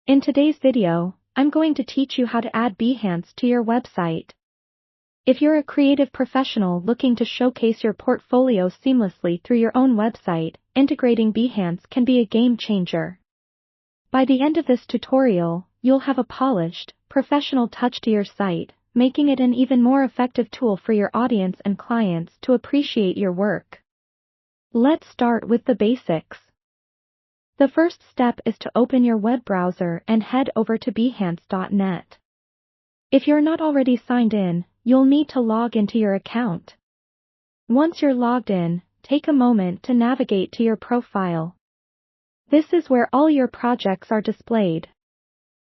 In today's video, I'm going to teach you how to add Behance to your website. If you're a creative professional looking to showcase your portfolio seamlessly through your own website, integrating Behance can be a game changer. By the end of this tutorial, you'll have a polished, professional touch to your site, making it an even more effective tool for your audience and clients to appreciate your work. Let's start with the basics. The first step is to open your web browser and head over to behance.net. If you're not already signed in, you'll need to log into your account. Once you're logged in, take a moment to navigate to your profile. This is where all your projects are displayed.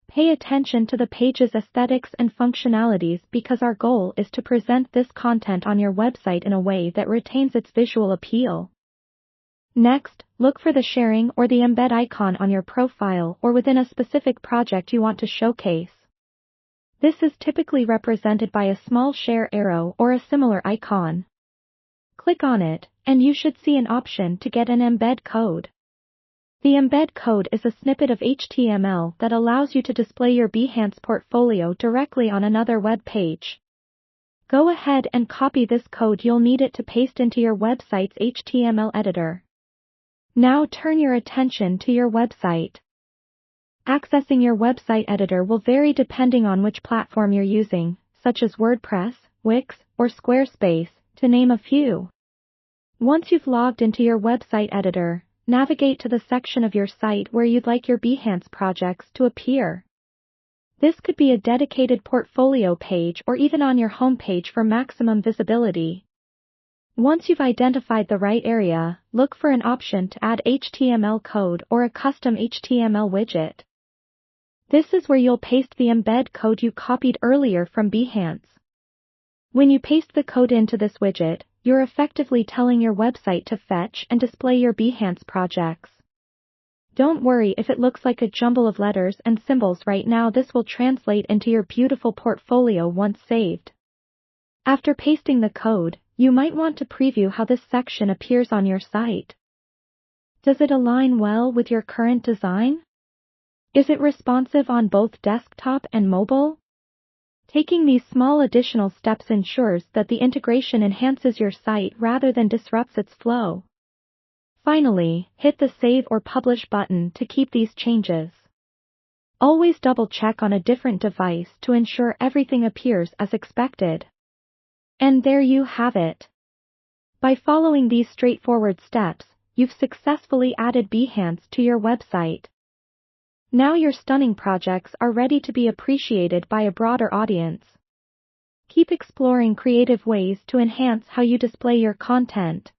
Pay attention to the page's aesthetics and functionalities because our goal is to present this content on your website in a way that retains its visual appeal. Next, look for the sharing or the embed icon on your profile or within a specific project you want to showcase. This is typically represented by a small share arrow or a similar icon. Click on it, and you should see an option to get an embed code. The embed code is a snippet of HTML that allows you to display your Behance portfolio directly on another web page. Go ahead and copy this code. You'll need it to paste into your website's HTML editor. Now turn your attention to your website. Accessing your website editor will vary depending on which platform you're using, such as WordPress, Wix, or Squarespace, to name a few. Once you've logged into your website editor, navigate to the section of your site where you'd like your Behance projects to appear. This could be a dedicated portfolio page or even on your home page for maximum visibility. Once you've identified the right area, look for an option to add HTML code or a custom HTML widget. This is where you'll paste the embed code you copied earlier from Behance. When you paste the code into this widget, you're effectively telling your website to fetch and display your Behance projects. Don't worry if it looks like a jumble of letters and symbols right now. This will translate into your beautiful portfolio once saved. After pasting the code, you might want to preview how this section appears on your site. Does it align well with your current design? Is it responsive on both desktop and mobile? Taking these small additional steps ensures that the integration enhances your site rather than disrupts its flow. Finally, hit the Save or Publish button to keep these changes. Always double-check on a different device to ensure everything appears as expected. And there you have it. By following these straightforward steps, you've successfully added Behance to your website. Now your stunning projects are ready to be appreciated by a broader audience. Keep exploring creative ways to enhance how you display your content.